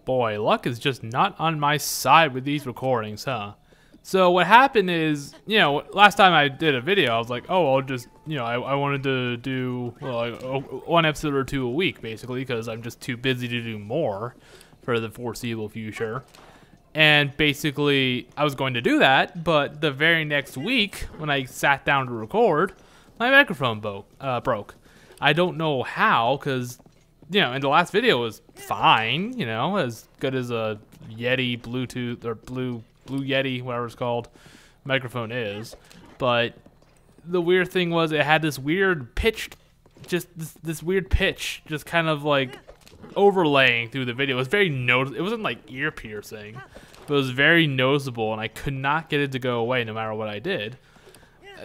Boy, luck is just not on my side with these recordings, huh? So what happened is, you know, last time I did a video, I was like, oh, I'll just, you know, I wanted to do one episode or two a week, basically, because I'm just too busy to do more for the foreseeable future. And basically, I was going to do that, but the very next week, when I sat down to record, my microphone broke. I don't know how, because, you know, and the last video was fine, you know, as good as a Yeti Bluetooth or Blue Yeti, whatever it's called, microphone is. But the weird thing was it had this weird pitched, just this weird pitch, just kind of like overlaying through the video. It was very it wasn't like ear piercing, but it was very noticeable, and I could not get it to go away no matter what I did.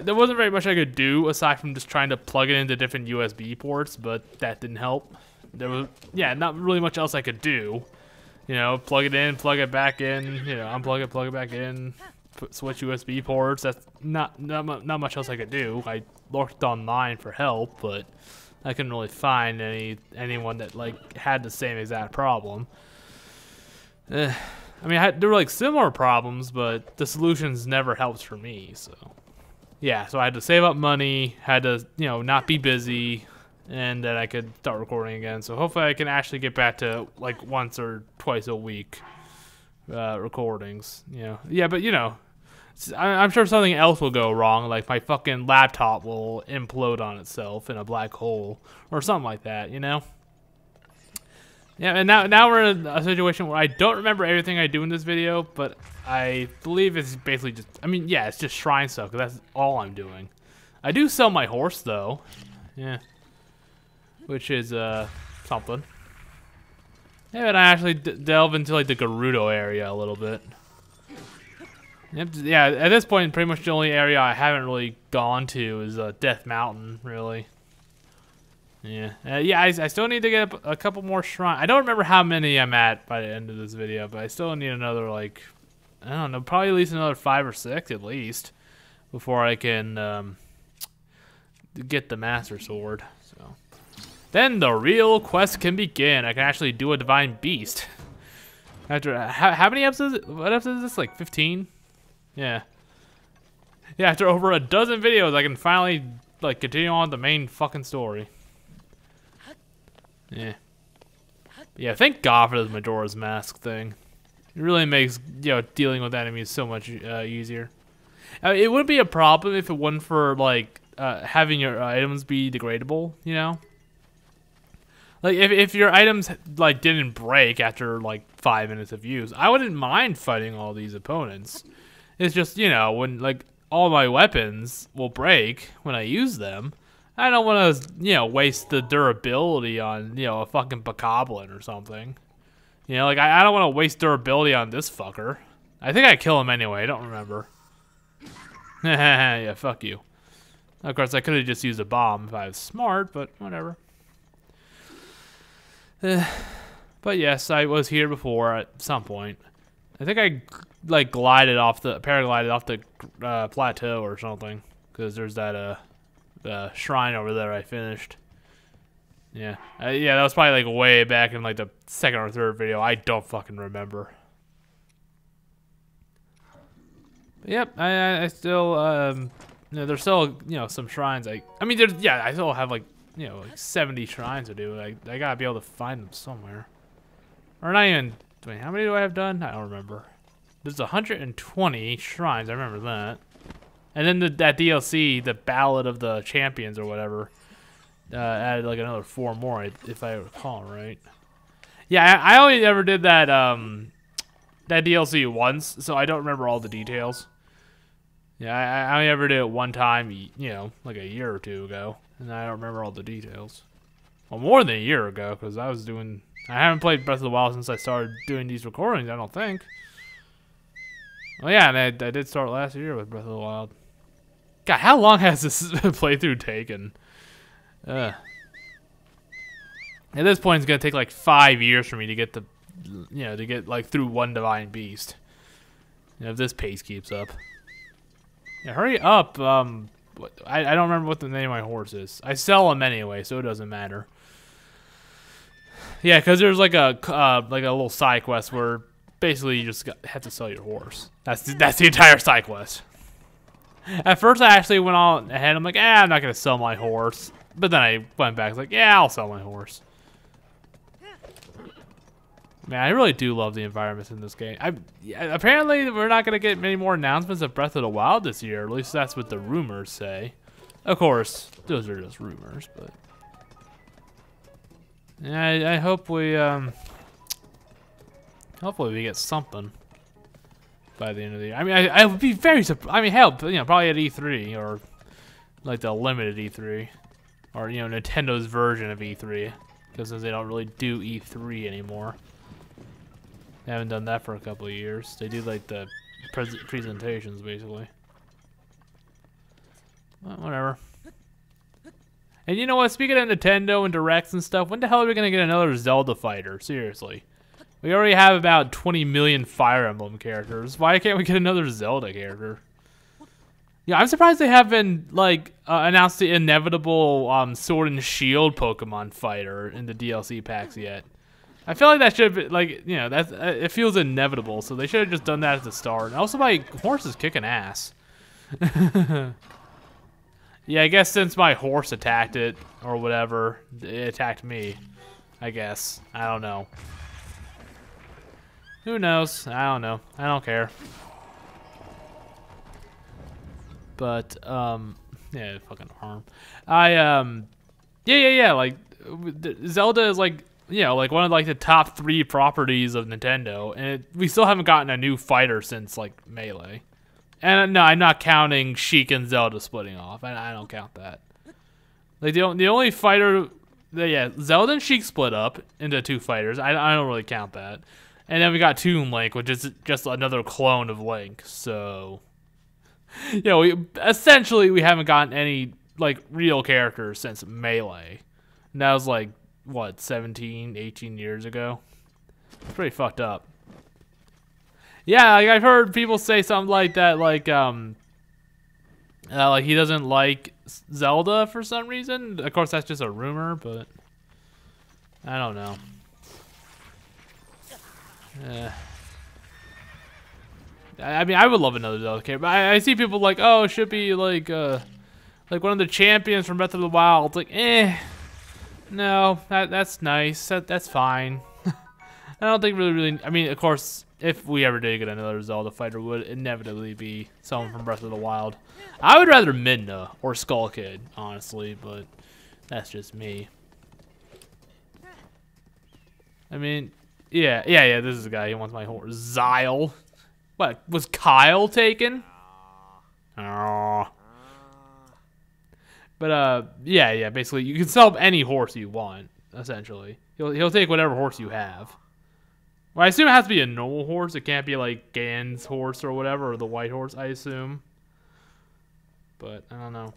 There wasn't very much I could do aside from just trying to plug it into different USB ports, but that didn't help. There was, yeah, not really much else I could do. You know, plug it in, plug it back in, you know, unplug it, plug it back in, switch USB ports. That's not much else I could do. I looked online for help, but I couldn't really find anyone that like had the same exact problem. I mean, there were like similar problems, but the solutions never helped for me. So yeah, so I had to save up money, had to, you know, not be busy, and then I could start recording again. So hopefully I can actually get back to like once or twice a week recordings. You know, yeah, but you know, I'm sure something else will go wrong, like my fucking laptop will implode on itself in a black hole or something like that. You know. Yeah, and now we're in a situation where I don't remember everything I do in this video, but I believe it's basically just, I mean, yeah, it's just shrine stuff, because that's all I'm doing. I do sell my horse, though. Yeah. Which is, something. Yeah, and I actually delve into, like, the Gerudo area a little bit. Yep, yeah, at this point, pretty much the only area I haven't really gone to is, Death Mountain, really. Yeah, yeah. I still need to get a couple more shrines. I don't remember how many I'm at by the end of this video, but I still need another, like, I don't know, probably at least another 5 or 6 at least before I can get the Master Sword. So then the real quest can begin. I can actually do a Divine Beast. After how many episodes? What episode is this? Like 15? Yeah. Yeah. After over a dozen videos, I can finally like continue on the main fucking story. Yeah. Yeah, thank God for the Majora's Mask thing. It really makes, you know, dealing with enemies so much easier. It wouldn't be a problem if it wasn't for, like, having your items be degradable, you know? Like, if your items, like, didn't break after, like, 5 minutes of use, I wouldn't mind fighting all these opponents. It's just, you know, when, like, all my weapons will break when I use them, I don't want to, you know, waste the durability on, you know, a fucking Bokoblin or something. You know, like, I don't want to waste durability on this fucker. I think I kill him anyway, I don't remember. Yeah, fuck you. Of course, I could have just used a bomb if I was smart, but whatever. But yes, I was here before at some point. I think I, like, paraglided off the plateau or something. Because there's that, shrine over there I finished. Yeah. Yeah, that was probably like way back in like the second or third video. I don't fucking remember. But yep, I still, you know, there's still, you know, some shrines. I mean, there's, yeah, I still have like, you know, like 70 shrines to do. I gotta be able to find them somewhere. Or not even, wait, how many do I have done? I don't remember. There's 120 shrines, I remember that. And then that DLC, the Ballad of the Champions or whatever, added like another 4 more, if I recall right. Yeah, I only ever did that that DLC once, so I don't remember all the details. Yeah, I only ever did it one time, you know, like a year or 2 ago, and I don't remember all the details. Well, more than a year ago, because I haven't played Breath of the Wild since I started doing these recordings, I don't think. Well, yeah, and I did start last year with Breath of the Wild. God, how long has this playthrough taken? At this point, it's gonna take like 5 years for me to get the, you know, to get like through one Divine Beast. You know, if this pace keeps up. Yeah, hurry up. I don't remember what the name of my horse is. I sell them anyway, so it doesn't matter. Yeah, because there's like a little side quest where basically you just have to sell your horse. That's the entire side quest. At first, I actually went on ahead. I'm like, I'm not gonna sell my horse. But then I went back. I was like, yeah, I'll sell my horse. Man, I really do love the environments in this game. Apparently, we're not gonna get many more announcements of Breath of the Wild this year. At least that's what the rumors say. Of course, those are just rumors, but yeah, I hope we hopefully we get something by the end of the year. I mean, I would be very surprised. I mean, hell, probably at E3 or like the limited E3, or Nintendo's version of E3, because since they don't really do E3 anymore. They haven't done that for a couple of years. They do like the presentations basically. Well, whatever. And you know what? Speaking of Nintendo and Directs and stuff, when the hell are we gonna get another Zelda fighter? Seriously. We already have about 20 million Fire Emblem characters. Why can't we get another Zelda character? Yeah, I'm surprised they haven't like announced the inevitable Sword and Shield Pokemon fighter in the DLC packs yet. I feel like that should be like that's it feels inevitable. So they should have just done that at the start. And also, my horse is kicking ass. Yeah, I guess since my horse attacked it or whatever, it attacked me. I guess I don't know. Who knows? I don't know. I don't care. But yeah, fucking arm. Yeah. Like Zelda is like like one of like the top 3 properties of Nintendo, and we still haven't gotten a new fighter since like Melee. And no, I'm not counting Sheik and Zelda splitting off. I don't count that. Like the only fighter, Zelda and Sheik split up into 2 fighters. I don't really count that. And then we got Toon Link, which is just another clone of Link. So, essentially we haven't gotten any like real characters since Melee. And that was like what, 17, 18 years ago. It's pretty fucked up. Yeah, like I've heard people say something like that, like he doesn't like Zelda for some reason. Of course, that's just a rumor, but I don't know. I mean, I would love another Zelda character, but I see people like, oh, it should be like one of the champions from Breath of the Wild. It's like, no, that's nice. That's fine. I don't think really. I mean, of course, if we ever did get another Zelda fighter, it would inevitably be someone from Breath of the Wild. I would rather Midna or Skull Kid, honestly, but that's just me. I mean, yeah. This is a guy. He wants my horse. Zyle. What, was Kyle taken? Oh. But yeah. Basically, you can sell any horse you want. Essentially, he'll take whatever horse you have. Well, I assume it has to be a normal horse. It can't be like Gan's horse or whatever, or the white horse, I assume. But I don't know.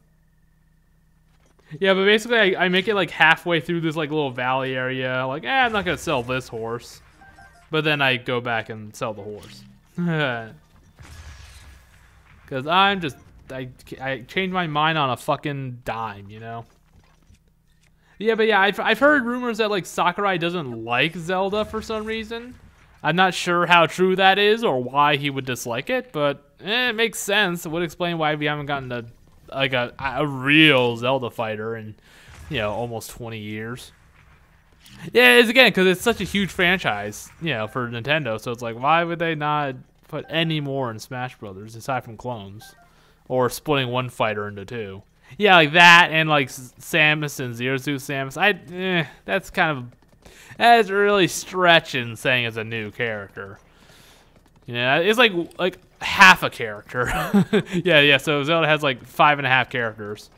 Yeah, but basically I make it like halfway through this like little valley area. Like, I'm not gonna sell this horse. But then I go back and sell the horse. Cause I change my mind on a fucking dime, Yeah, but yeah, I've heard rumors that like Sakurai doesn't like Zelda for some reason. I'm not sure how true that is or why he would dislike it, but it makes sense. It would explain why we haven't gotten a real Zelda fighter in almost 20 years. Yeah, it's again because it's such a huge franchise, for Nintendo. So it's like, why would they not put any more in Smash Brothers aside from clones or splitting one fighter into 2? Yeah, like that and like Samus and Zero Suit Samus. That's really stretching saying it's a new character. It's like half a character. yeah. So Zelda has like 5.5 characters.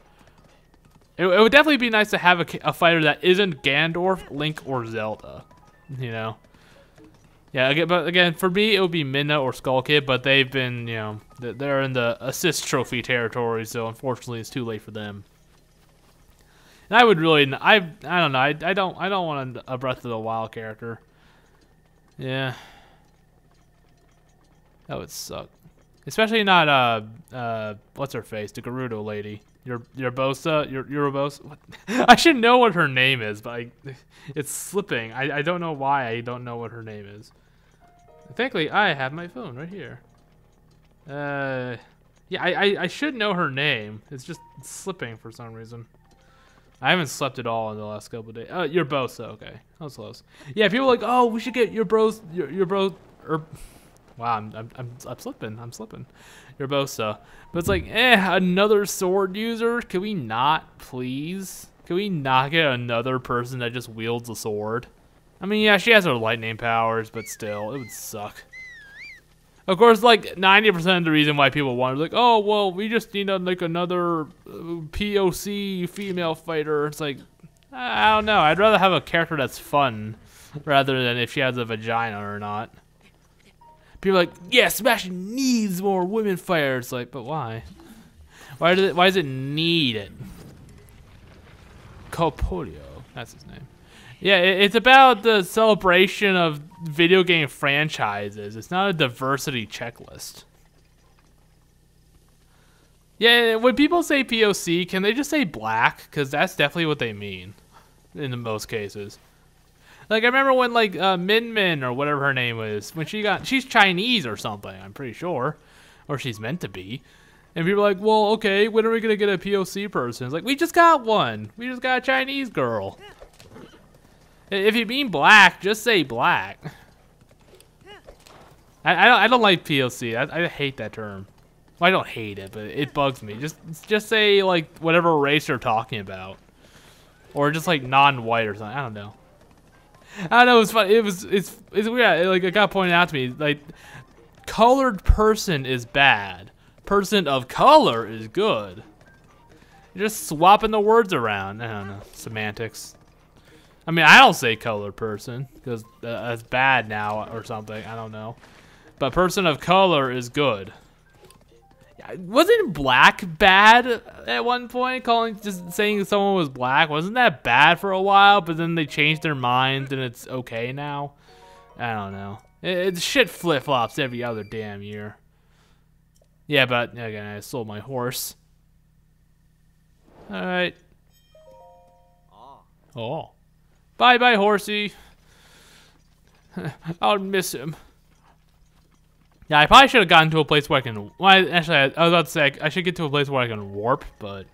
It would definitely be nice to have a fighter that isn't Ganondorf, Link, or Zelda. Yeah, but again, for me, it would be Midna or Skull Kid, but they've been, they're in the assist trophy territory, so unfortunately, it's too late for them. And I would really, I don't know, I don't want a Breath of the Wild character. Yeah, that would suck. Especially not what's her face, the Gerudo lady. Your Bosa, your Bosa. What? I should know what her name is, but it's slipping. I don't know why I don't know what her name is. Thankfully, I have my phone right here. Yeah, I should know her name. It's just slipping for some reason. I haven't slept at all in the last couple of days. Your Bosa, okay, that was close. Yeah, people are like, oh, we should get your bros, your bro, or. Wow, I'm slipping. I'm slipping. Your Bosa. But it's like, another sword user? Can we not, please? Can we not get another person that just wields a sword? I mean, yeah, she has her lightning powers, but still, it would suck. Of course, like, 90% of the reason why people want it is like, oh, well, we just need, like, another POC female fighter. It's like, I don't know. I'd rather have a character that's fun rather than if she has a vagina or not. People are like, yeah, Smash needs more women fighters. Like, but why? Why does it need it? Copolio, that's his name. Yeah, it's about the celebration of video game franchises. It's not a diversity checklist. Yeah, when people say POC, can they just say black? Because that's definitely what they mean in most cases. Like, I remember when, like, Min Min, or whatever her name was, when she's Chinese or something, I'm pretty sure. Or she's meant to be. And people are like, well, okay, when are we going to get a POC person? It's like, we just got one. We just got a Chinese girl. If you mean black, just say black. I don't like POC. I hate that term. Well, I don't hate it, but it bugs me. Just say, like, whatever race you're talking about. Or just, like, non-white or something. I don't know. I don't know, it's funny. It's weird. Like, it got pointed out to me. Like, colored person is bad. Person of color is good. You're just swapping the words around. I don't know. Semantics. I mean, I don't say colored person because that's bad now or something. I don't know. But person of color is good. Wasn't black bad at one point? Just saying someone was black, wasn't that bad for a while? But then they changed their minds and it's okay now. I don't know. Shit flip flops every other damn year. Yeah, but again, I sold my horse. All right. Oh, bye bye horsey. I'll miss him. Yeah, I probably should have gotten to a place where I can... Well, actually, I was about to say I should get to a place where I can warp, but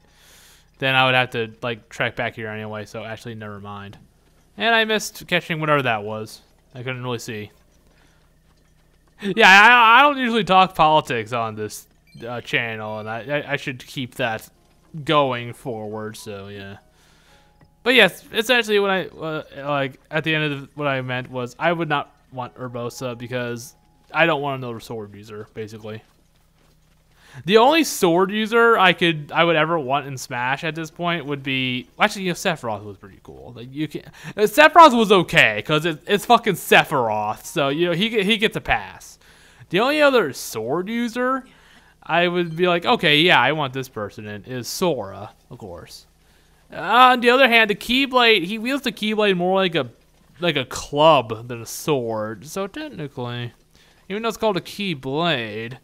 then I would have to, like, trek back here anyway, so actually, never mind. And I missed catching whatever that was. I couldn't really see. Yeah, I don't usually talk politics on this channel, and I should keep that going forward, so yeah. But yes, essentially what I, like, at the end of what I meant was I would not want Urbosa because... I don't want another sword user, basically. The only sword user I would ever want in Smash at this point would be... Actually, you know, Sephiroth was pretty cool. Like, you can... Sephiroth was okay, because it's fucking Sephiroth, so, you know, he gets a pass. The only other sword user I would be like, okay, yeah, I want this person in, is Sora, of course. On the other hand, the Keyblade, he wields the Keyblade more like a club than a sword, so technically... Even though it's called a Keyblade,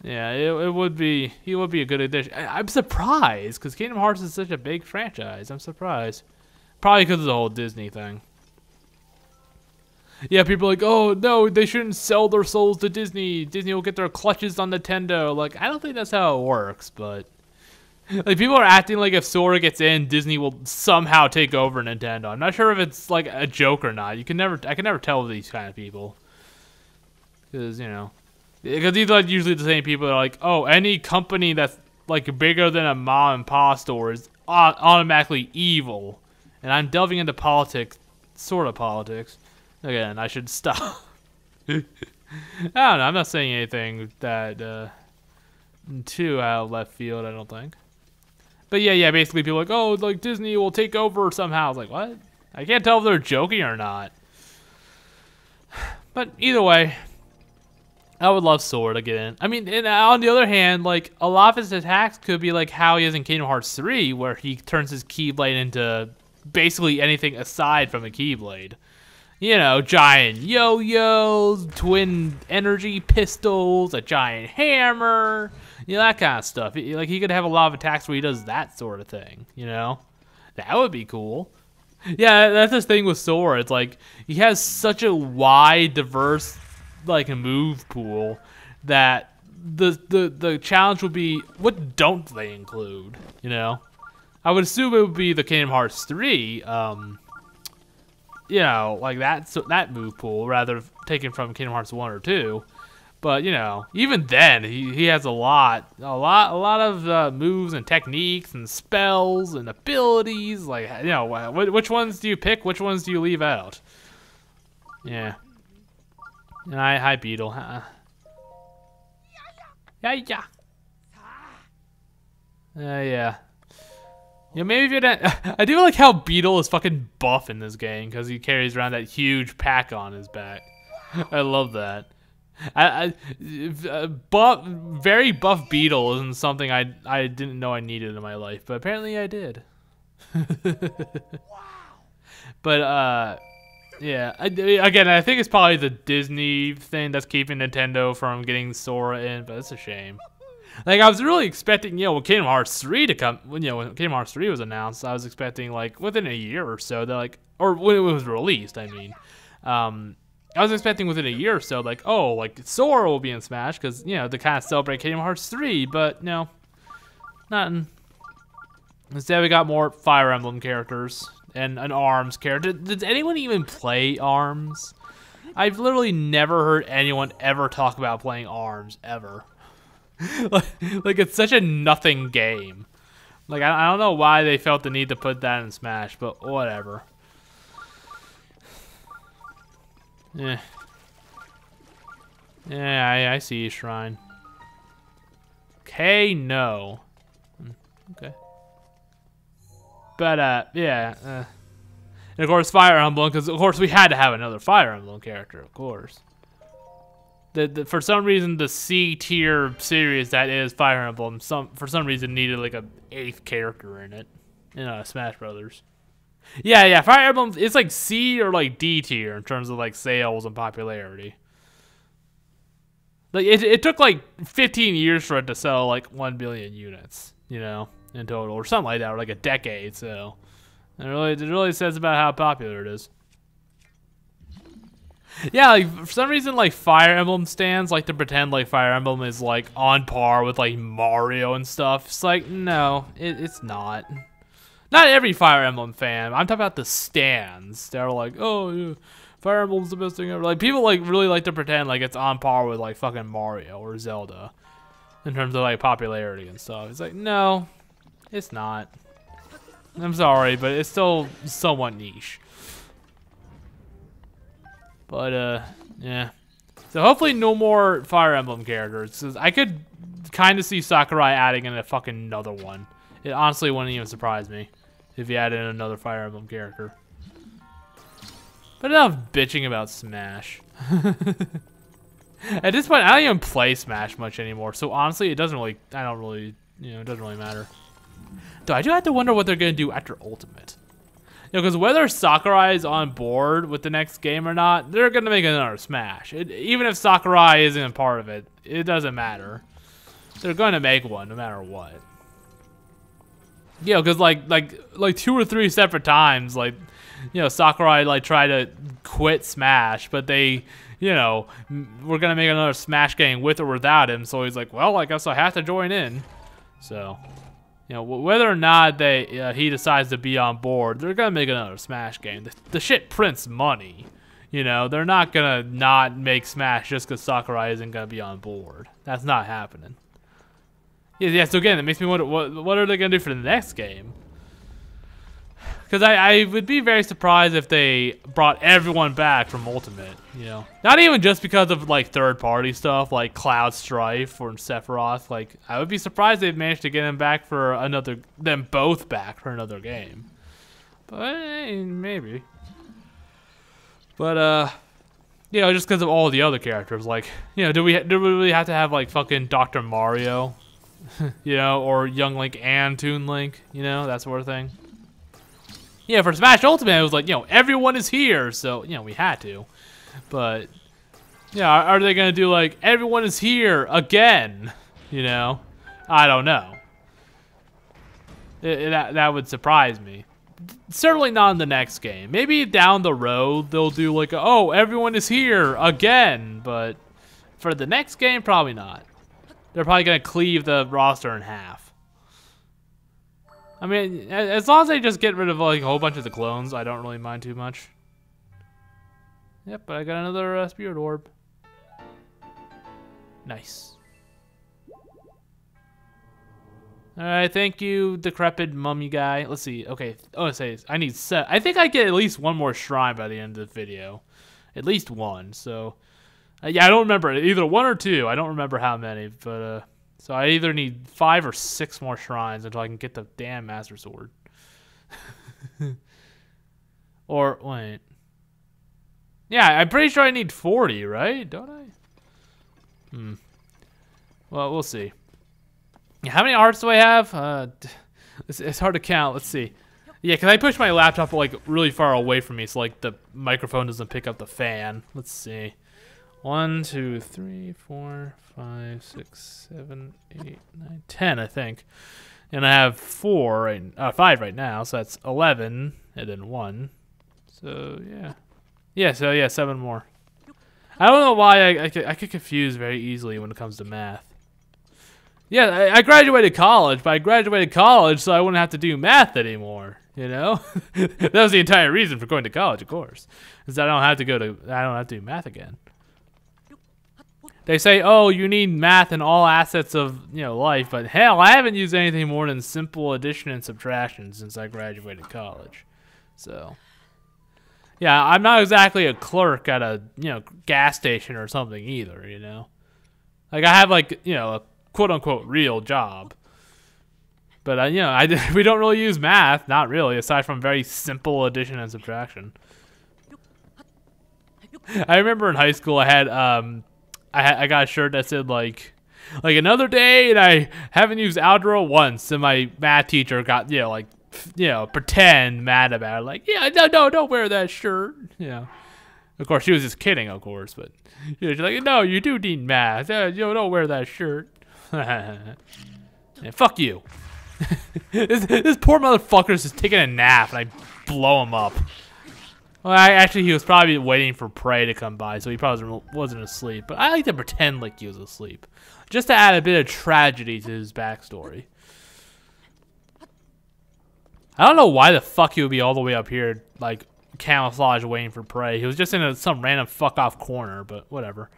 yeah, he would be a good addition. I'm surprised, because Kingdom Hearts is such a big franchise. I'm surprised. Probably because of the whole Disney thing. Yeah, people are like, oh, no, they shouldn't sell their souls to Disney. Disney will get their clutches on Nintendo. Like, I don't think that's how it works, but... Like, people are acting like if Sora gets in, Disney will somehow take over Nintendo. I'm not sure if it's, like, a joke or not. I can never tell with these kind of people. Because, you know, because these are usually the same people that are like, oh, any company that's, like, bigger than a mom and pop store is automatically evil. And I'm delving into politics, sort of politics. Again, I should stop. I don't know, I'm not saying anything that, too out of left field, I don't think. But yeah, basically people are like, oh, like, Disney will take over somehow. I was like, what? I can't tell if they're joking or not. But either way... I would love Sora to get in. I mean, and on the other hand, like, a lot of his attacks could be like how he is in Kingdom Hearts 3, where he turns his Keyblade into basically anything aside from a Keyblade. you know, giant yo-yos, twin energy pistols, a giant hammer, you know, that kind of stuff. Like, he could have a lot of attacks where he does that sort of thing, you know? That would be cool. Yeah, that's the thing with Sora. It's like, he has such a wide, diverse, like, move pool that the challenge would be, what don't they include, you know? I would assume it would be the Kingdom Hearts 3, you know, like that move pool, rather taken from Kingdom Hearts 1 or 2. But, you know, even then, he has a lot of moves and techniques and spells and abilities. Like, you know, which ones do you pick? Which ones do you leave out? Yeah. And hi, Beetle. Yeah. Yeah. Yeah, maybe if you didn't. I do like how Beetle is fucking buff in this game because he carries around that huge pack on his back. I love that. Very buff Beetle isn't something I didn't know I needed in my life, but apparently I did. But yeah. Again, I think it's probably the Disney thing that's keeping Nintendo from getting Sora in, but it's a shame. Like, I was really expecting, you know, when Kingdom Hearts 3 to come, when Kingdom Hearts 3 was announced, I was expecting, like, within a year or so, they're like, or when it was released, I mean. I was expecting within a year or so, like, oh, like, Sora will be in Smash, because, you know, to kind of celebrate Kingdom Hearts 3, but, no, nothing. Instead, we got more Fire Emblem characters and an ARMS character. Did anyone even play ARMS? I've literally never heard anyone ever talk about playing ARMS, ever. Like, it's such a nothing game. Like, I don't know why they felt the need to put that in Smash, but whatever. Yeah. Yeah, I see you, Shrine. Okay, no. Okay. But, yeah. And of course, Fire Emblem, because of course we had to have another Fire Emblem character, of course. For some reason, the C tier series that is Fire Emblem, for some reason needed like a 8th character in it, in Smash Brothers. Yeah, Fire Emblem, it's like C or like D tier in terms of like sales and popularity. Like it took like 15 years for it to sell like 1 billion units, you know, in total, or something like that, or like a decade. So it really says about how popular it is. Yeah, like, for some reason, like, Fire Emblem stands like to pretend like Fire Emblem is, like, on par with, like, Mario and stuff. It's like, no, it's not. Not every Fire Emblem fan. I'm talking about the stands. They're like, oh, yeah, Fire Emblem's the best thing ever. Like, people, like, really like to pretend like it's on par with, like, fucking Mario or Zelda in terms of, like, popularity and stuff. It's like, no, it's not. I'm sorry, but it's still somewhat niche. But, yeah. So hopefully no more Fire Emblem characters. I could kind of see Sakurai adding in a fucking another one. It honestly wouldn't even surprise me if he added in another Fire Emblem character. But enough bitching about Smash. At this point, I don't even play Smash much anymore. So honestly, it doesn't really, it doesn't really matter. Though I do have to wonder what they're going to do after Ultimate. You know, because whether Sakurai is on board with the next game or not, they're going to make another Smash. Even if Sakurai isn't a part of it, it doesn't matter. They're going to make one no matter what. You know, because like 2 or 3 separate times, like, you know, Sakurai like tried to quit Smash, but they, you know, we're going to make another Smash game with or without him. So he's like, well, I guess I have to join in. So, you know, whether or not he decides to be on board, they're gonna make another Smash game. The shit prints money, you know. They're not gonna not make Smash just because Sakurai isn't gonna be on board. That's not happening. Yeah. So again, it makes me wonder what are they gonna do for the next game? Because I would be very surprised if they brought everyone back from Ultimate, you know. Not even just because of, like, third-party stuff, like Cloud Strife or Sephiroth. Like, I would be surprised they'd managed to get them back for them both back for another game. But, maybe. But, you know, just because of all the other characters. Like, you know, do we really have to have, like, fucking Dr. Mario? You know, or Young Link and Toon Link? You know, that sort of thing. Yeah, for Smash Ultimate, it was like, you know, everyone is here, so, you know, we had to. But, yeah, are they going to do, like, everyone is here again? You know? I don't know. That would surprise me. Certainly not in the next game. Maybe down the road, they'll do, like, oh, everyone is here again. But for the next game, probably not. They're probably going to cleave the roster in half. I mean, as long as they just get rid of like a whole bunch of the clones, I don't really mind too much. Yep, but I got another spirit orb. Nice. All right, thank you, decrepit mummy guy. Let's see. Okay. Oh, it says I need set. I think I get at least one more shrine by the end of the video, at least one. So, yeah, I don't remember either 1 or 2. I don't remember how many, but so I either need 5 or 6 more shrines until I can get the damn Master Sword. Or, wait. Yeah, I'm pretty sure I need 40, right? Don't I? Well, we'll see. How many hearts do I have? It's hard to count. Let's see. Yeah, because I pushed my laptop like really far away from me so like the microphone doesn't pick up the fan. Let's see. 1, 2, 3, 4, 5, 6, 7, 8, 9, 10, I think. And I have 5 right now, so that's 11, and then 1. So, yeah. Yeah, so yeah, 7 more. I don't know why I get confused very easily when it comes to math. Yeah, I graduated college, but I graduated college so I wouldn't have to do math anymore, you know? That was the entire reason for going to college, of course. Is that I don't have to do math again. They say, oh, you need math in all assets of, you know, life, but hell, I haven't used anything more than simple addition and subtraction since I graduated college. So, yeah, I'm not exactly a clerk at a, you know, gas station or something either, you know. Like, I have, like, you know, a quote-unquote real job. But, you know, we don't really use math, not really, aside from very simple addition and subtraction. I remember in high school I had, I got a shirt that said like another day, and I haven't used algebra once, and my math teacher got, you know, like, you know, pretend mad about it, like, yeah, no, don't wear that shirt, you know. Of course, she was just kidding, of course, but you know, she's like, no, you do need math, you know, don't wear that shirt. Yeah, fuck you. This poor motherfucker's just taking a nap, and I blow him up. Well, actually, he was probably waiting for prey to come by, so he probably wasn't asleep. But I like to pretend like he was asleep, just to add a bit of tragedy to his backstory. I don't know why the fuck he would be all the way up here, like, camouflage waiting for prey. He was just in some random fuck-off corner, but whatever.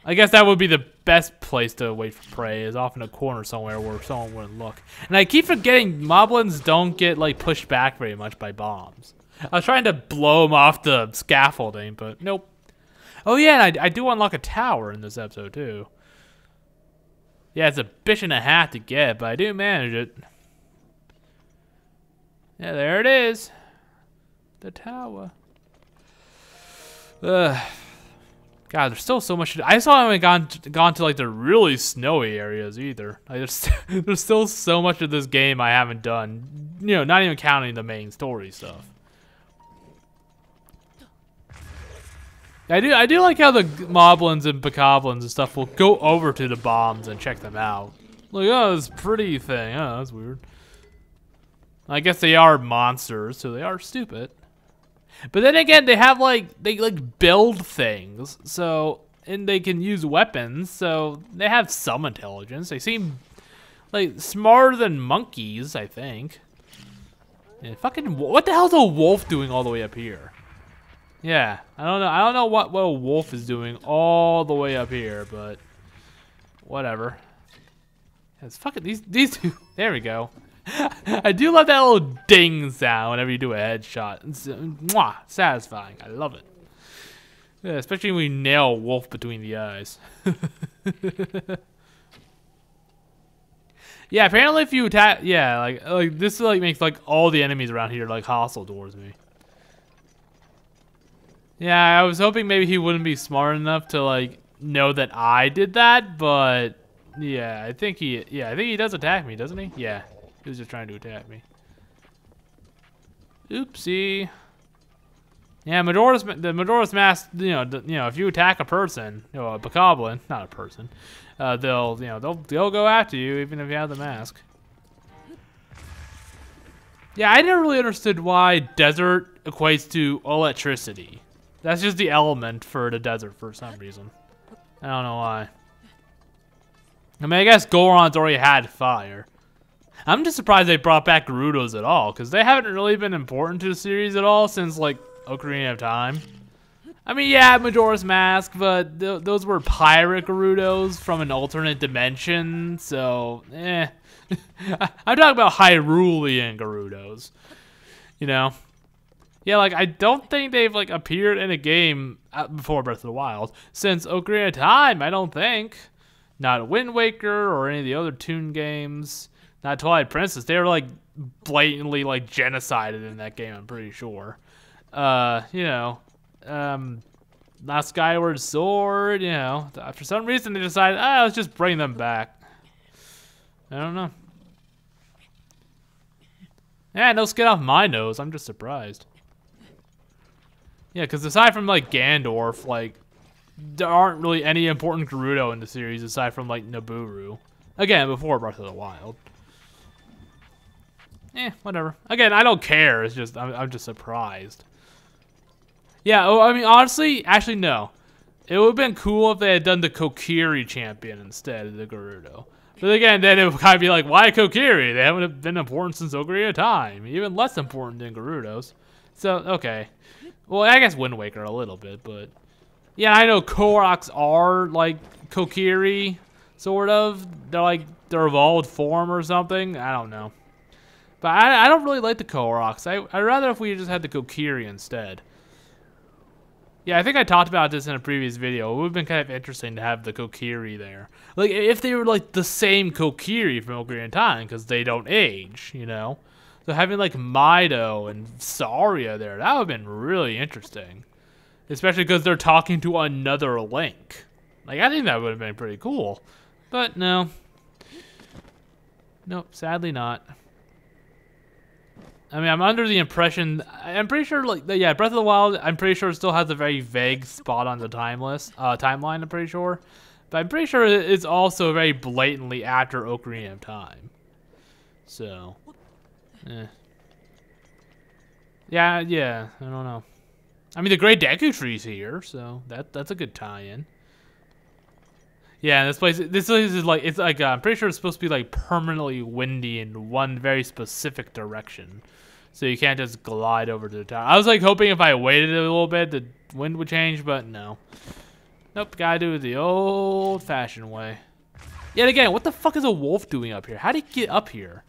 I guess that would be the best place to wait for prey, is off in a corner somewhere where someone wouldn't look. And I keep forgetting moblins don't get, like, pushed back very much by bombs. I was trying to blow him off the scaffolding, but nope. Oh yeah, and I do unlock a tower in this episode too. Yeah, it's a bitch and a half to get, but I do manage it. Yeah, there it is. The tower. Ugh. God, there's still so much. I still haven't gone to like the really snowy areas either. Like, there's still so much of this game I haven't done. You know, not even counting the main story stuff. I do like how the moblins and bokoblins and stuff will go over to the bombs and check them out. Like, oh, this pretty thing. Oh, that's weird. I guess they are monsters, so they are stupid. But then again, they have they build things, so, and they can use weapons, so they have some intelligence. They seem like smarter than monkeys, I think. Yeah, fucking, what the hell's a wolf doing all the way up here? Yeah, I don't know what a wolf is doing all the way up here, but whatever. It's fucking these two. There we go. I do love that little ding sound whenever you do a headshot. It's mwah, satisfying. I love it. Yeah, especially when you nail a wolf between the eyes. Yeah, apparently if you attack, yeah, like this makes like all the enemies around here like hostile towards me. Yeah, I was hoping maybe he wouldn't be smart enough to like know that I did that, but yeah, I think he does attack me, doesn't he? Yeah, he was just trying to attack me. Oopsie. Yeah, the Majora's Mask. You know, if you attack a person, you know, a bokoblin, not a person, they'll go after you even if you have the mask. Yeah, I never really understood why desert equates to electricity. That's just the element for the desert for some reason. I don't know why. I mean, I guess Goron's already had fire. I'm just surprised they brought back Gerudos at all, because they haven't really been important to the series at all since, like, Ocarina of Time. I mean, yeah, Majora's Mask, but those were pirate Gerudos from an alternate dimension, so, eh. I'm talking about Hyrulean Gerudos, you know? Yeah, like, I don't think they've, like, appeared in a game before Breath of the Wild since Ocarina of Time, I don't think. Not Wind Waker or any of the other Toon games. Not Twilight Princess. They were, like, blatantly, like, genocided in that game, I'm pretty sure. You know, not Skyward Sword, you know. For some reason, they decided, let's just bring them back. I don't know. Yeah, no skin off my nose. I'm just surprised. Yeah, because aside from, like, Gandorf, like, there aren't really any important Gerudo in the series aside from, like, Nabooru. Again, before Breath of the Wild. Whatever. Again, I don't care. It's just, I'm just surprised. Yeah, I mean, honestly, actually, no. It would have been cool if they had done the Kokiri champion instead of the Gerudo. But again, then it would kind of be like, why Kokiri? They haven't been important since Ocarina of Time. Even less important than Gerudos. So, okay. Well, I guess Wind Waker a little bit, but... Yeah, I know Koroks are, like, Kokiri, sort of. They're, like, their evolved form or something. I don't know. But I don't really like the Koroks. I'd rather if we just had the Kokiri instead. Yeah, I think I talked about this in a previous video. It would have been kind of interesting to have the Kokiri there. Like, if they were, like, the same Kokiri from Ocarina of Time, because they don't age, you know? So having, like, Mido and Saria there, that would have been really interesting. Especially because they're talking to another Link. Like, I think that would have been pretty cool. But, no. Nope, sadly not. I mean, I'm under the impression... I'm pretty sure, like, yeah, Breath of the Wild, I'm pretty sure it still has a very vague spot on the timeline, I'm pretty sure. But I'm pretty sure it's also very blatantly after Ocarina of Time. So, Yeah, I don't know. I mean, the Great Deku Tree's here, so that's a good tie-in. Yeah, this place is like, it's like, I'm pretty sure it's supposed to be like permanently windy in one very specific direction. So you can't just glide over to the tower. I was like hoping if I waited a little bit, the wind would change, but no. Nope, gotta do it the old-fashioned way. Yet again, what the fuck is a wolf doing up here? How did he get up here?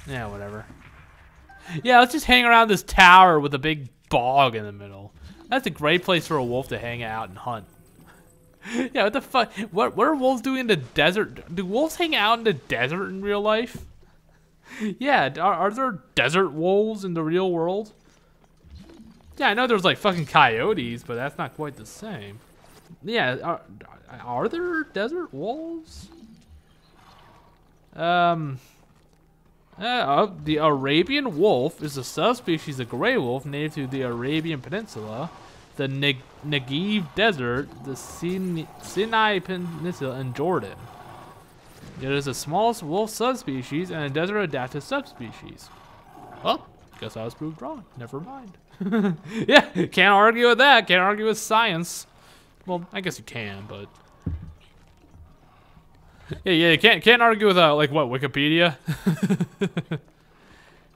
Yeah, whatever. Yeah, let's just hang around this tower with a big bog in the middle. That's a great place for a wolf to hang out and hunt. Yeah, what the fuck? What are wolves doing in the desert? Do wolves hang out in the desert in real life? Yeah, are there desert wolves in the real world? Yeah, I know there's like fucking coyotes, but that's not quite the same. Yeah, are there desert wolves? The Arabian wolf is a subspecies of gray wolf native to the Arabian Peninsula, the Negev Desert, the Sinai Peninsula, and Jordan. It is a small wolf subspecies and a desert-adapted subspecies. Well, guess I was proved wrong. Never mind. Yeah, can't argue with that. Can't argue with science. Well, I guess you can, but... Yeah, you can't argue with, like, what, Wikipedia?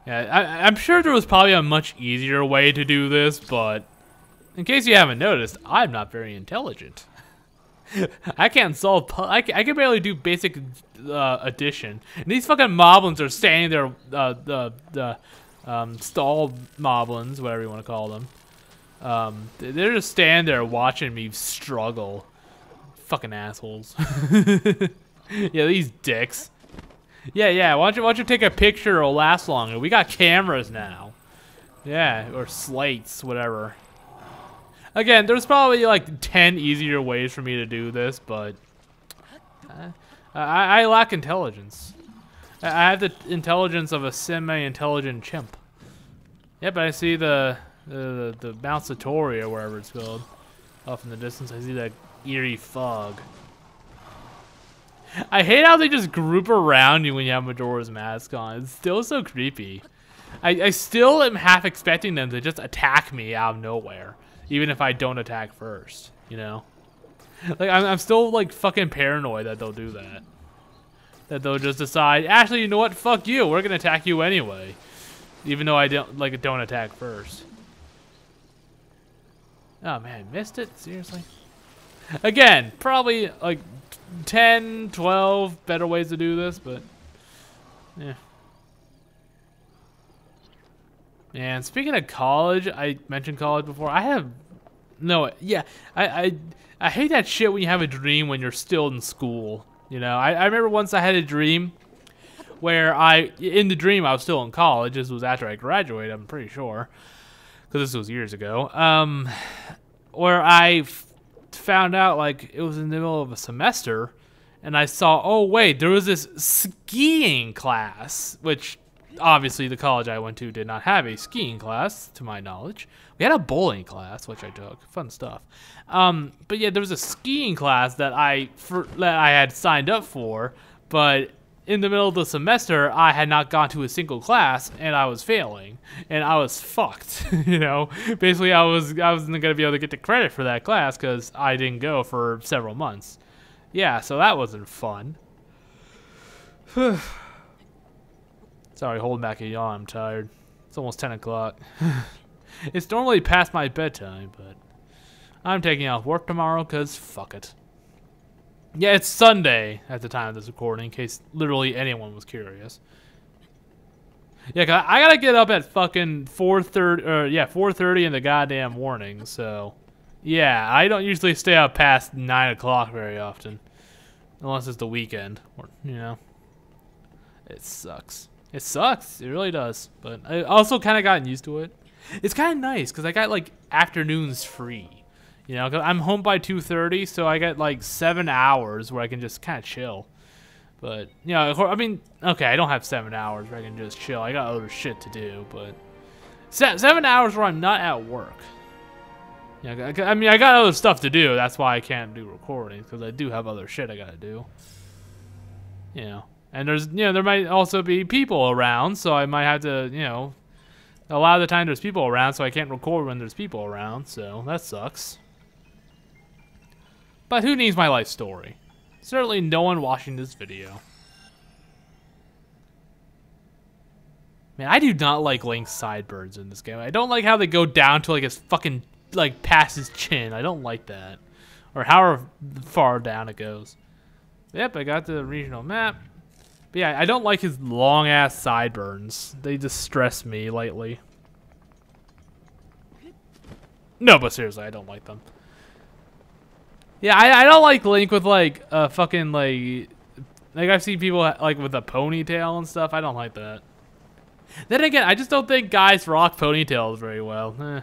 Yeah, I'm sure there was probably a much easier way to do this, but... In case you haven't noticed, I'm not very intelligent. I can't solve... I can barely do basic addition. And these fucking moblins are standing there, the stalled moblins, whatever you want to call them. They're just standing there watching me struggle. Fucking assholes. Yeah, these dicks. Yeah, why don't you take a picture, it'll last longer. We got cameras now. Yeah, or slates, whatever. Again, there's probably like 10 easier ways for me to do this, but I lack intelligence. I have the intelligence of a semi-intelligent chimp. Yeah, but I see the Mount Satori or wherever it's called. Off in the distance, I see that eerie fog. I hate how they just group around you when you have Majora's Mask on. It's still so creepy. I still am half expecting them to just attack me out of nowhere, even if I don't attack first, you know? Like, I'm still, like, fucking paranoid that they'll do that. That they'll just decide, actually, you know what? Fuck you. We're gonna attack you anyway. Even though I don't attack first. Oh, man. Missed it? Seriously? Again, probably, like, 10, 12 better ways to do this, but... yeah. And speaking of college, I mentioned college before. I have... no, yeah. I hate that shit when you have a dream when you're still in school. You know, I remember once I had a dream where in the dream I was still in college. This was after I graduated, I'm pretty sure. Because this was years ago. Where I found out, like, it was in the middle of a semester. And I saw, oh, wait, there was this skiing class. Which, obviously, the college I went to did not have a skiing class, to my knowledge. We had a bowling class, which I took. Fun stuff. But yeah, there was a skiing class that I had signed up for, but in the middle of the semester, I had not gone to a single class, and I was failing, and I was fucked. You know, basically, I wasn't gonna be able to get the credit for that class because I didn't go for several months. Yeah, so that wasn't fun. Sorry, holding back a yawn. I'm tired. It's almost 10 o'clock. It's normally past my bedtime, but I'm taking off work tomorrow because fuck it. Yeah, it's Sunday at the time of this recording, in case literally anyone was curious. Yeah, 'cause I gotta get up at fucking 4:30 in the goddamn morning, so... yeah, I don't usually stay up past 9 o'clock very often. Unless it's the weekend, or, you know. It sucks. It sucks, it really does. But I also kind of gotten used to it. It's kind of nice, because I got, like, afternoons free. You know, 'cause I'm home by 2:30, so I got, like, 7 hours where I can just kind of chill. But, you know, I mean, okay, I don't have 7 hours where I can just chill. I got other shit to do, but... 7 hours where I'm not at work. Yeah, I mean, I got other stuff to do. That's why I can't do recordings, because I do have other shit I gotta do. You know, and there's, you know, there might also be people around, so I might have to, you know, a lot of the time there's people around, so I can't record when there's people around, so that sucks. But who needs my life story? Certainly no one watching this video. Man, I do not like Link's sideburns in this game. I don't like how they go down to, like, his fucking, like, past his chin. I don't like that. Or however far down it goes. Yep, I got the regional map. But yeah, I don't like his long-ass sideburns. They distress me lately. No, but seriously, I don't like them. Yeah, I don't like Link with, like, a fucking, like I've seen people, like, with a ponytail and stuff. I don't like that. Then again, I just don't think guys rock ponytails very well.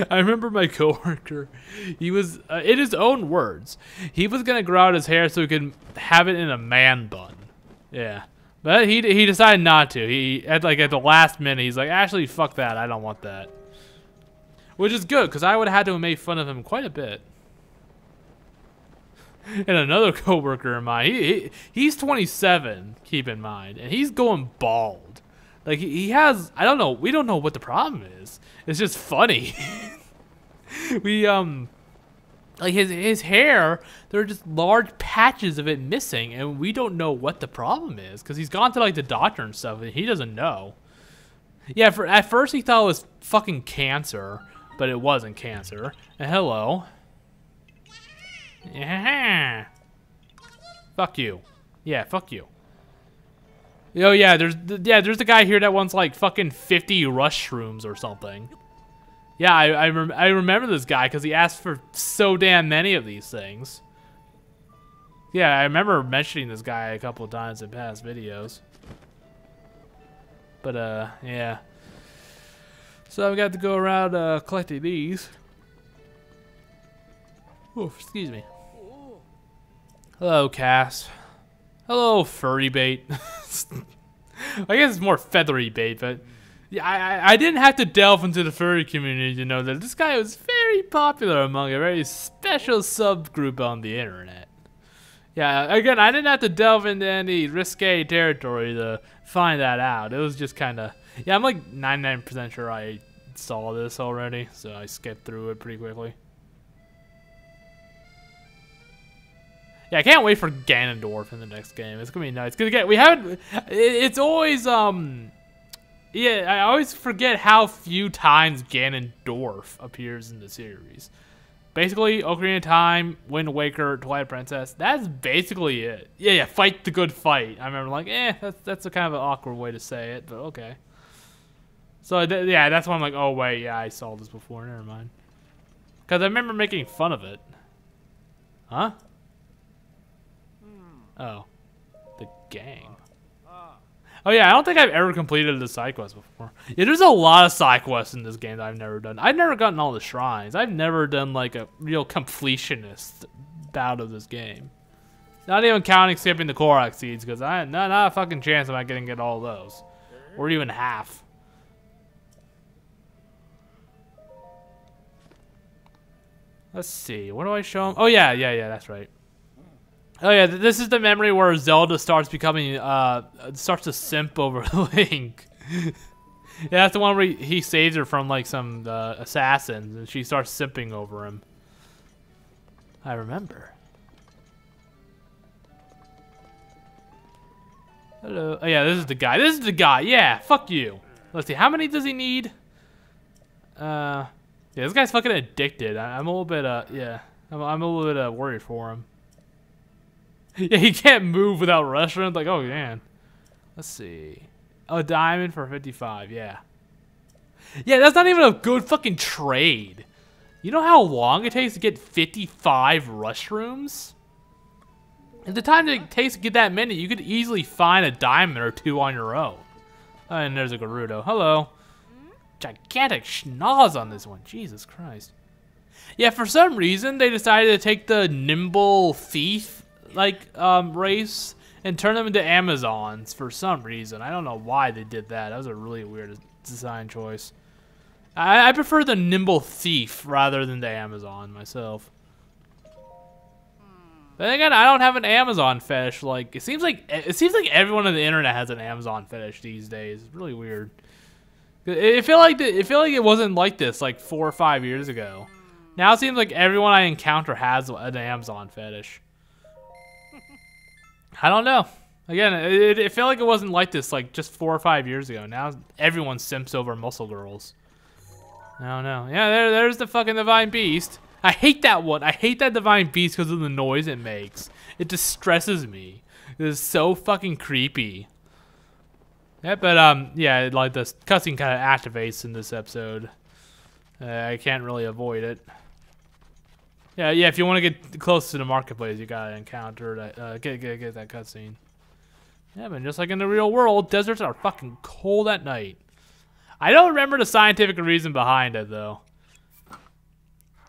I remember my coworker, he was, in his own words, he was gonna grow out his hair so he could have it in a man bun. Yeah, but he decided not to. He at the last minute, he's like, actually, fuck that. I don't want that. Which is good, because I would have had to have made fun of him quite a bit. And another coworker of mine, he's 27, keep in mind, and he's going bald. Like, he has, I don't know, we don't know what the problem is. It's just funny. Like, his hair, there are just large patches of it missing, and we don't know what the problem is, because he's gone to, like, the doctor and stuff, and he doesn't know. Yeah, at first he thought it was fucking cancer, but it wasn't cancer. And hello. Yeah. Fuck you. Yeah, fuck you. Oh yeah, there's the guy here that wants like fucking 50 rush shrooms or something. Yeah, I remember this guy because he asked for so damn many of these things. Yeah, I remember mentioning this guy a couple of times in past videos. But yeah. So I've got to go around collecting these. Oh, excuse me. Hello, Cass. Hello, furry bait. I guess it's more feathery bait, but Yeah, I didn't have to delve into the furry community to know that this guy was very popular among a very special subgroup on the internet. Yeah, again, I didn't have to delve into any risque territory to find that out. It was just kind of... Yeah, I'm like 99% sure I saw this already, so I skipped through it pretty quickly. Yeah, I can't wait for Ganondorf in the next game. It's gonna be nice. Cause again, we haven't... It's always, yeah, I always forget how few times Ganondorf appears in the series. Basically, Ocarina of Time, Wind Waker, Twilight Princess. That's basically it. Yeah, fight the good fight. I remember like, that's a kind of an awkward way to say it, but okay. So yeah, that's why I'm like, oh wait, yeah, I saw this before. Never mind. Because I remember making fun of it. Huh? Oh, the gang. Oh yeah, I don't think I've ever completed the side quest before. Yeah, there's a lot of side quests in this game that I've never done. I've never gotten all the shrines. I've never done like a real completionist bout of this game. Not even counting skipping the Korok seeds, because not a fucking chance am I getting get all those, or even half. Let's see. What do I show him? Oh yeah, that's right. Oh yeah, this is the memory where Zelda starts becoming, starts to simp over Link. Yeah, that's the one where he saves her from like some assassins, and she starts simping over him. I remember. Hello. Oh yeah, this is the guy. This is the guy. Yeah, fuck you. Let's see, how many does he need? Yeah, this guy's fucking addicted. I'm a little bit, yeah, I'm a little bit worried for him. Yeah, he can't move without restaurant. Like, oh man. Let's see. A diamond for 55. Yeah. Yeah, that's not even a good fucking trade. You know how long it takes to get 55 mushrooms? At the time it takes to get that many, you could easily find a diamond or two on your own. Oh, and there's a Gerudo. Hello. Gigantic schnoz on this one. Jesus Christ. Yeah, for some reason they decided to take the nimble thief race and turn them into Amazons for some reason. I don't know why they did that. That was a really weird design choice. I prefer the nimble thief rather than the Amazon myself. But again, I don't have an Amazon fetish. Like it seems like everyone on the internet has an Amazon fetish these days. It's really weird. It feel like it wasn't like this like 4 or 5 years ago. Now it seems like everyone I encounter has an Amazon fetish. I don't know. Again, it felt like it wasn't like this like just 4 or 5 years ago. Now everyone simps over muscle girls. I don't know. Yeah, there's the fucking Divine Beast. I hate that one. I hate that Divine Beast because of the noise it makes. It distresses me. It is so fucking creepy. Yeah, but yeah, like the cutscene kind of activates in this episode. I can't really avoid it. Yeah. If you want to get close to the marketplace, you gotta encounter that. Get that cutscene. Yeah, but just like in the real world, deserts are fucking cold at night. I don't remember the scientific reason behind it though.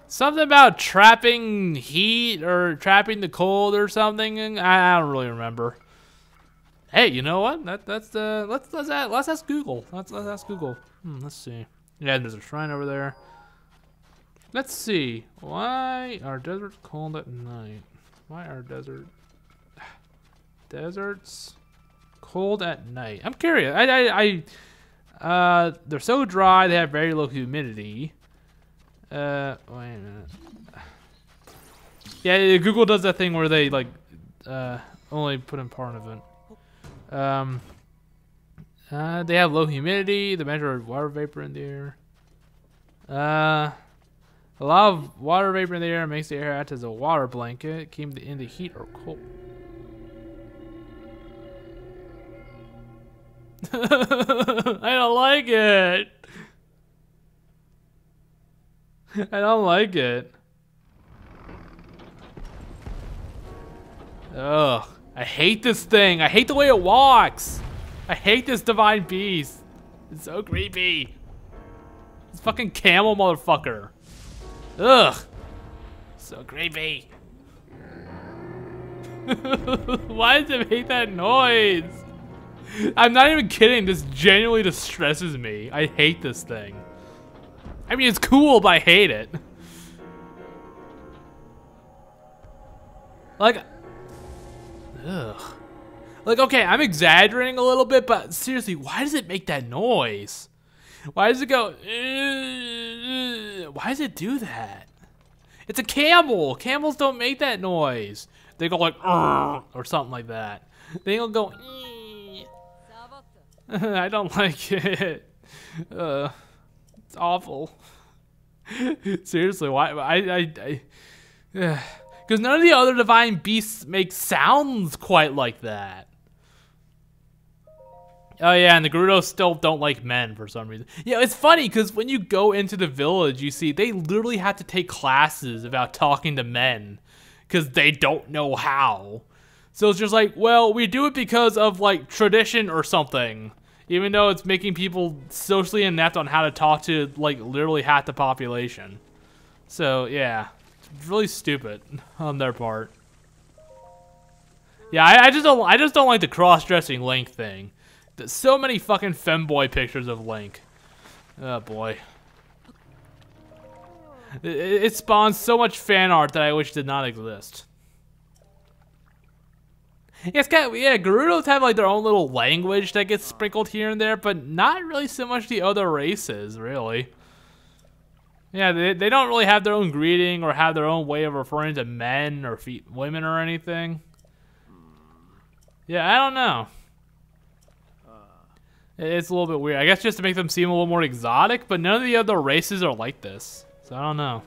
Something about trapping heat or trapping the cold or something. I don't really remember. Hey, you know what? Let's ask Google. Let's ask Google. Let's see. Yeah, there's a shrine over there. Let's see. Why are deserts cold at night? Why are deserts cold at night? I'm curious. They're so dry. They have very low humidity. Wait a minute. Yeah, Google does that thing where they like only put in part of it. They have low humidity. The measure of water vapor in the air. A lot of water vapor in the air makes the air act as a water blanket, keeping in the heat or cold. I don't like it. I don't like it. Ugh. I hate this thing. I hate the way it walks. I hate this Divine Beast. It's so creepy. This fucking camel motherfucker. Ugh. So creepy. Why does it make that noise? I'm not even kidding. This genuinely distresses me. I hate this thing. I mean, it's cool, but I hate it. Like, ugh. Like, okay, I'm exaggerating a little bit, but seriously, why does it make that noise? Why does it go, why does it do that? It's a camel. Camels don't make that noise. They go like, or something like that. They don't go, I don't like it. It's awful. Seriously, why? Because none of the other divine beasts make sounds quite like that. Oh yeah, and the Gerudos still don't like men for some reason. Yeah, it's funny because when you go into the village, you see they literally have to take classes about talking to men because they don't know how. So it's just like, well, we do it because of like tradition or something, even though it's making people socially inept on how to talk to like literally half the population. So yeah, it's really stupid on their part. Yeah, I just don't like the cross-dressing Link thing. There's so many fucking femboy pictures of Link. Oh boy. It spawns so much fan art that I wish did not exist. Yeah, it's kind of, yeah, Gerudos have like their own little language that gets sprinkled here and there, but not really so much the other races, really. Yeah, they don't really have their own greeting or have their own way of referring to men or women or anything. Yeah, I don't know. It's a little bit weird. I guess just to make them seem a little more exotic, but none of the other races are like this. So I don't know.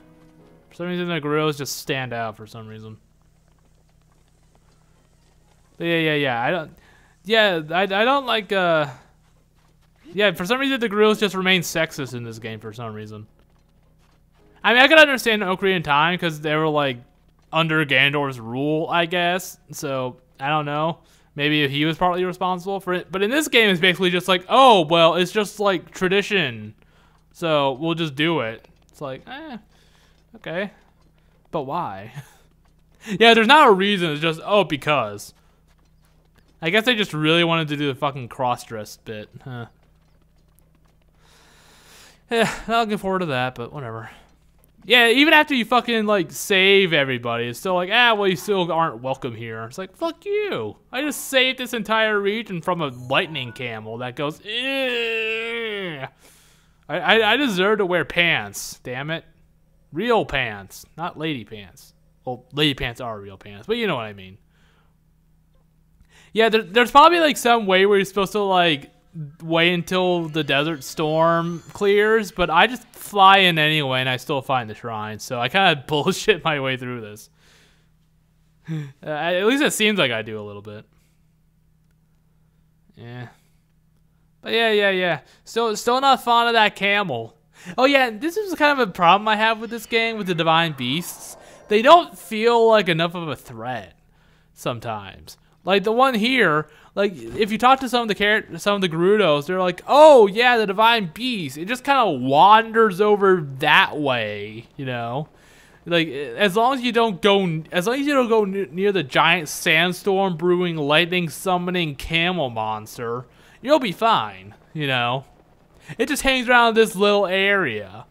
For some reason, the Gerudos just stand out for some reason. But yeah. I don't like, yeah, for some reason, the Gerudos just remain sexist in this game for some reason. I mean, I could understand Ocarina of Time because they were, like, under Ganondorf's rule, I guess. So, I don't know. Maybe he was partly responsible for it. But in this game, it's basically just like, oh, well, it's just like tradition. So we'll just do it. It's like, okay. But why? Yeah, there's not a reason. It's just, oh, because. I guess they just really wanted to do the fucking cross-dress bit. Huh. Yeah, not looking forward to that, but whatever. Yeah, even after you fucking, like, save everybody, it's still like, well, you still aren't welcome here. It's like, fuck you. I just saved this entire region from a lightning camel that goes, I deserve to wear pants, damn it. Real pants, not lady pants. Well, lady pants are real pants, but you know what I mean. Yeah, there's probably, like, some way where you're supposed to, like, wait until the desert storm clears, but I just fly in anyway and I still find the shrine, so I kind of bullshit my way through this. At least it seems like I do a little bit. Yeah. But yeah. Still not fond of that camel. Oh yeah, this is kind of a problem I have with this game, with the divine beasts. They don't feel like enough of a threat sometimes. Like the one here, like if you talk to some of the Gerudos, they're like, "Oh yeah, the divine beast." It just kind of wanders over that way, you know. Like as long as you don't go near the giant sandstorm brewing, lightning summoning camel monster, you'll be fine, you know. It just hangs around this little area.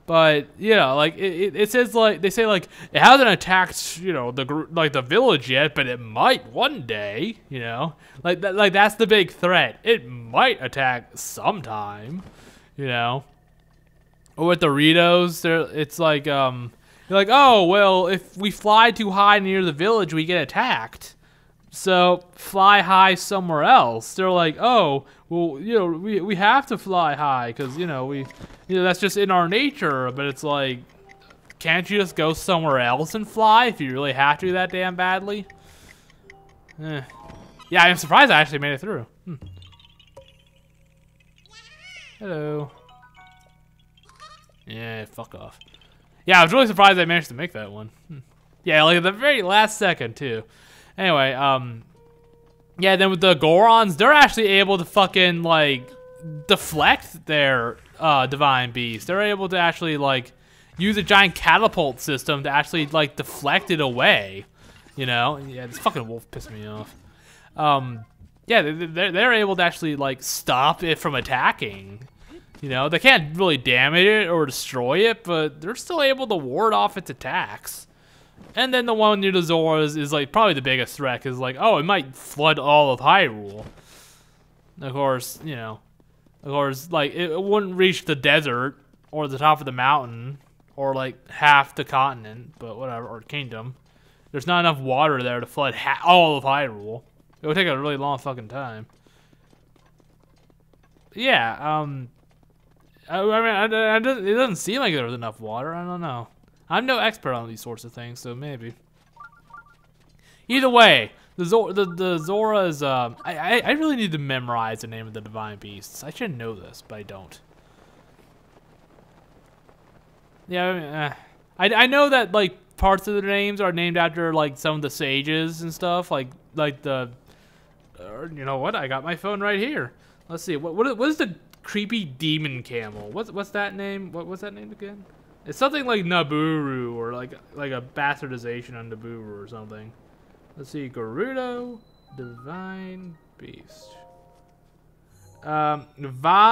But you know, like it says, like they say, like it hasn't attacked, you know, the village yet, but it might one day, you know, like that's the big threat. It might attack sometime, you know. Or with the Doritos, it's like you're like, oh well, if we fly too high near the village, we get attacked. So fly high somewhere else. They're like, oh, well, you know, we have to fly high because you know that's just in our nature. But it's like, can't you just go somewhere else and fly if you really have to that damn badly? Yeah, I'm surprised I actually made it through. Hello. Yeah, fuck off. Yeah, I was really surprised I managed to make that one. Yeah, like at the very last second too. Anyway, yeah, then with the Gorons, they're actually able to fucking, like, deflect their, divine beast. They're able to actually, like, use a giant catapult system to actually, like, deflect it away, you know? Yeah, this fucking wolf pissed me off. yeah, they're able to actually like stop it from attacking. You know, they can't really damage it or destroy it, but they're still able to ward off its attacks. And then the one near the Zoras is like probably the biggest threat, because like, oh, it might flood all of Hyrule. Of course, you know, like it wouldn't reach the desert or the top of the mountain or like half the continent, but whatever, or kingdom. There's not enough water there to flood all of Hyrule. It would take a really long fucking time. Yeah, I mean, it doesn't seem like there was enough water. I don't know. I'm no expert on these sorts of things, so maybe. Either way, the Zora is. I really need to memorize the name of the divine beasts. I should know this, but I don't. Yeah, I mean, I know that like parts of the names are named after like some of the sages and stuff. Like the. You know what? I got my phone right here. Let's see. What is the creepy demon camel? What's that name? What's that name again? It's something like Naburu or like a bastardization on Naburu or something. Let's see. Gerudo, divine beast. Naboris.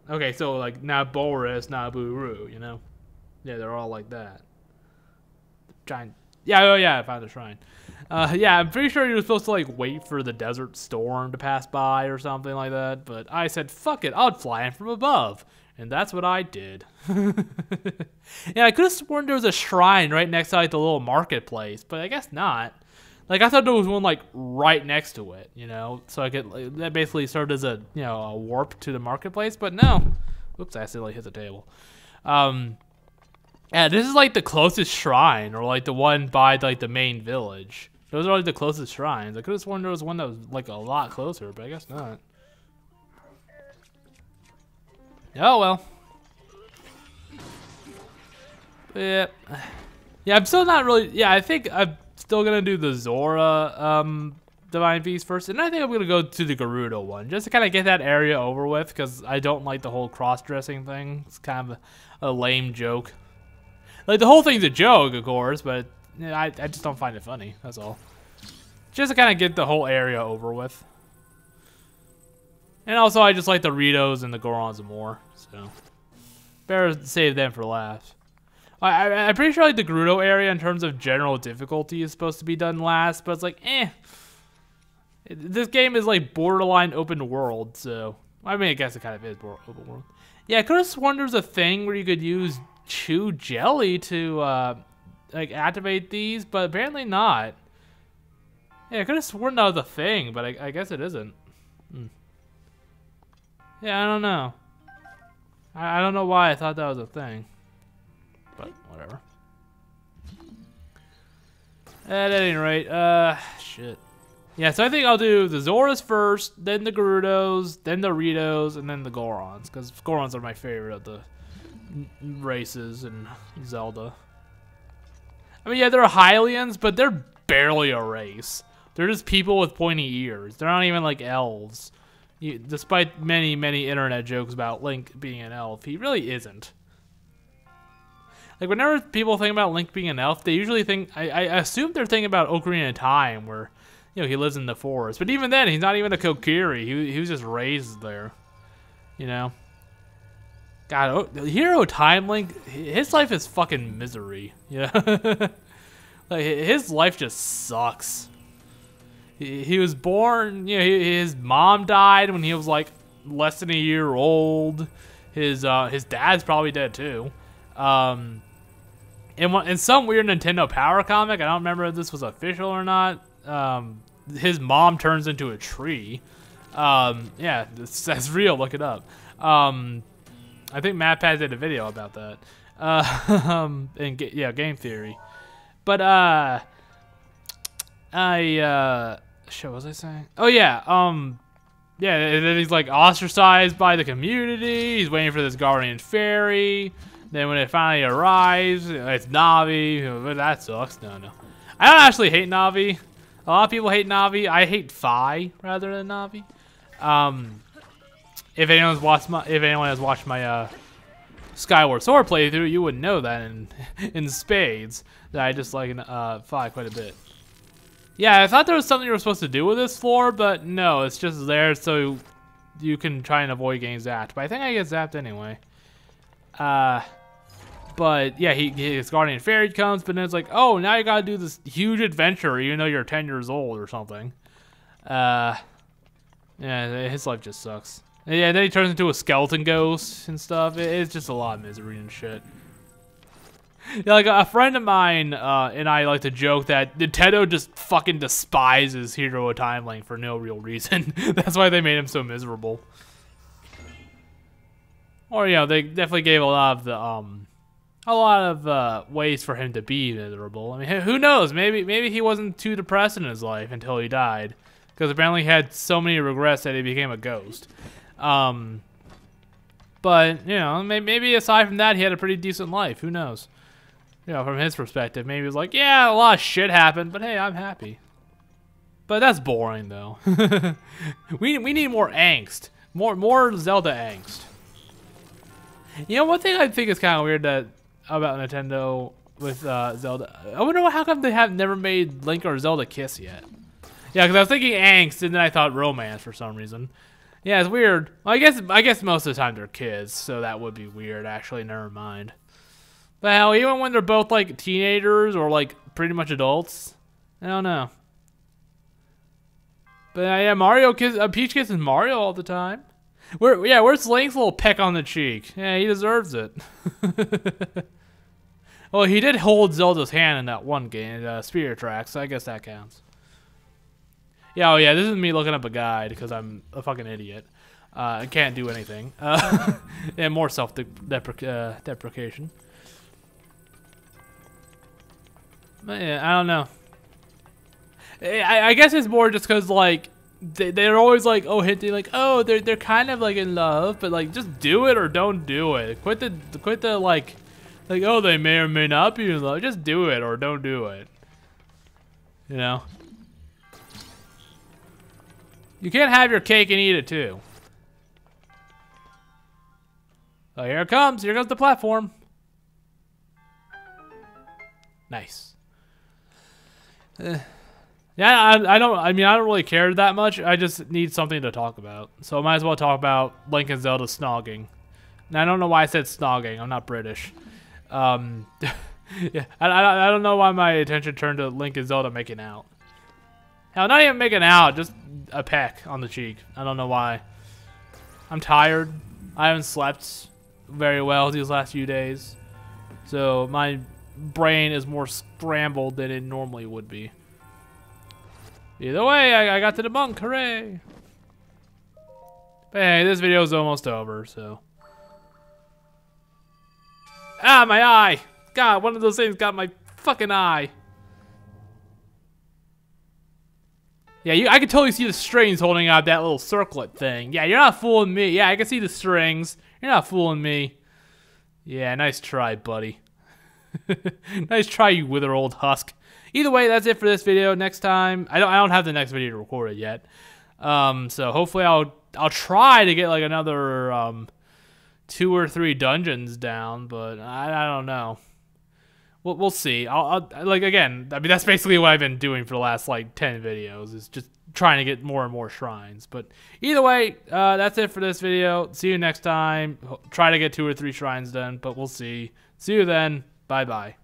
Okay, so like Naboris, Naburu. You know? Yeah, they're all like that. Giant. Yeah, oh yeah, I found the shrine. Yeah, I'm pretty sure you were supposed to like wait for the desert storm to pass by or something like that, but I said, fuck it, I'll fly in from above. And that's what I did. Yeah, I could have sworn there was a shrine right next to like the little marketplace, but I guess not. Like I thought there was one like right next to it, you know, so I could that basically served as a, you know, a warp to the marketplace, but no. Oops, I accidentally hit the table. Yeah, this is like the closest shrine, or like the one by like the main village. Those are like the closest shrines. I could have sworn there was one that was like a lot closer, but I guess not. Oh well. Yeah. Yeah, I'm still not really. Yeah, I think I'm still gonna do the Zora divine beast first, and I think I'm gonna go to the Gerudo one just to kind of get that area over with, because I don't like the whole cross-dressing thing. It's kind of a lame joke. Like the whole thing's a joke, of course, but you know, I just don't find it funny. That's all. Just to kind of get the whole area over with. And also, I just like the Ritos and the Gorons more, so better save them for last. I'm pretty sure like the Gerudo area in terms of general difficulty is supposed to be done last, but it's like, eh. This game is like borderline open world, so I mean, I guess it kind of is open world. Yeah, I could have sworn there was a thing where you could use Chew Jelly to like activate these, but apparently not. Yeah, I could have sworn that was a thing, but I guess it isn't. Yeah, I don't know. I don't know why I thought that was a thing, but whatever. At any rate, shit. Yeah, so I think I'll do the Zoras first, then the Gerudos, then the Ritos, and then the Gorons, because Gorons are my favorite of the races in Zelda. I mean, yeah, they're Hylians, but they're barely a race. They're just people with pointy ears. They're not even like elves. Despite many, many internet jokes about Link being an elf, he really isn't. Like, whenever people think about Link being an elf, they usually think, I assume they're thinking about Ocarina of Time, where, you know, he lives in the forest. But even then, he's not even a Kokiri. He was just raised there, you know? God, Hero Time Link, his life is fucking misery. Yeah, like his life just sucks. He was born, you know, his mom died when he was like less than a year old. His dad's probably dead too. In some weird Nintendo Power comic, I don't remember if this was official or not. His mom turns into a tree. Yeah, that's real. Look it up. I think MatPat did a video about that. Yeah, Game Theory. But shit, what was I saying? Oh yeah, yeah, and then he's like ostracized by the community. He's waiting for this guardian fairy. Then when it finally arrives, it's Navi. That sucks. No. I don't actually hate Navi. A lot of people hate Navi. I hate Fi rather than Navi. If anyone has watched my Skyward Sword playthrough, you would know that in spades that I just like Fi quite a bit. Yeah, I thought there was something you were supposed to do with this floor, but no, it's just there so you can try and avoid getting zapped. But I think I get zapped anyway. But yeah, his guardian fairy comes, but then it's like, oh, now you gotta do this huge adventure, even though you're 10 years old or something. Yeah, his life just sucks. And yeah, then he turns into a skeleton ghost and stuff. It's just a lot of misery and shit. Yeah, like a friend of mine and I like to joke that Nintendo just fucking despises Hero of Time Link for no real reason. That's why they made him so miserable. Or you know, they definitely gave a lot of ways for him to be miserable. I mean, who knows? Maybe he wasn't too depressed in his life until he died, because apparently he had so many regrets that he became a ghost. But you know, maybe aside from that, he had a pretty decent life. Who knows? You know, from his perspective, maybe he was like, yeah, a lot of shit happened, but hey, I'm happy. But that's boring, though. we need more angst, more Zelda angst. You know, one thing I think is kind of weird about Nintendo with Zelda. I wonder how come they have never made Link or Zelda kiss yet. Yeah, because I was thinking angst, and then I thought romance for some reason. Yeah, it's weird. Well, I guess most of the time they're kids, so that would be weird. Actually, never mind. But hell, even when they're both like teenagers or like pretty much adults, I don't know. But yeah, Peach kisses Mario all the time. Where's Link's little peck on the cheek? Yeah, he deserves it. Well, he did hold Zelda's hand in that one game, Spirit Tracks, so I guess that counts. Yeah, oh yeah, this is me looking up a guide because I'm a fucking idiot. I can't do anything. And more self-deprecation. But yeah, I don't know. I guess it's more just because like they're always like, oh, hinting like, oh, they're kind of like in love, but like just do it or don't do it. Quit the like oh, they may or may not be in love. Just do it or don't do it. You know. You can't have your cake and eat it too. Oh, here it comes. Here goes the platform. Nice. Yeah, I don't really care that much. I just need something to talk about. So I might as well talk about Link and Zelda snogging. Now, I don't know why I said snogging. I'm not British. Yeah, I don't know why my attention turned to Link and Zelda making out. Hell, not even making out, just a peck on the cheek. I don't know why. I'm tired. I haven't slept very well these last few days. So my brain is more scrambled than it normally would be. Either way, I got to the monk, hooray! But hey, this video is almost over, so. Ah, my eye! God, one of those things got my fucking eye. Yeah, I can totally see the strings holding out that little circlet thing. Yeah, you're not fooling me. Yeah, I can see the strings. You're not fooling me. Yeah, nice try, buddy. Nice try, you wither old husk. Either way, that's it for this video. Next time, I don't have the next video recorded yet. So hopefully I'll try to get like another 2 or 3 dungeons down, but I don't know. We'll see. I'll like again. I mean, that's basically what I've been doing for the last like 10 videos. Is just trying to get more and more shrines. But either way, that's it for this video. See you next time. Try to get 2 or 3 shrines done, but we'll see. See you then. Bye bye.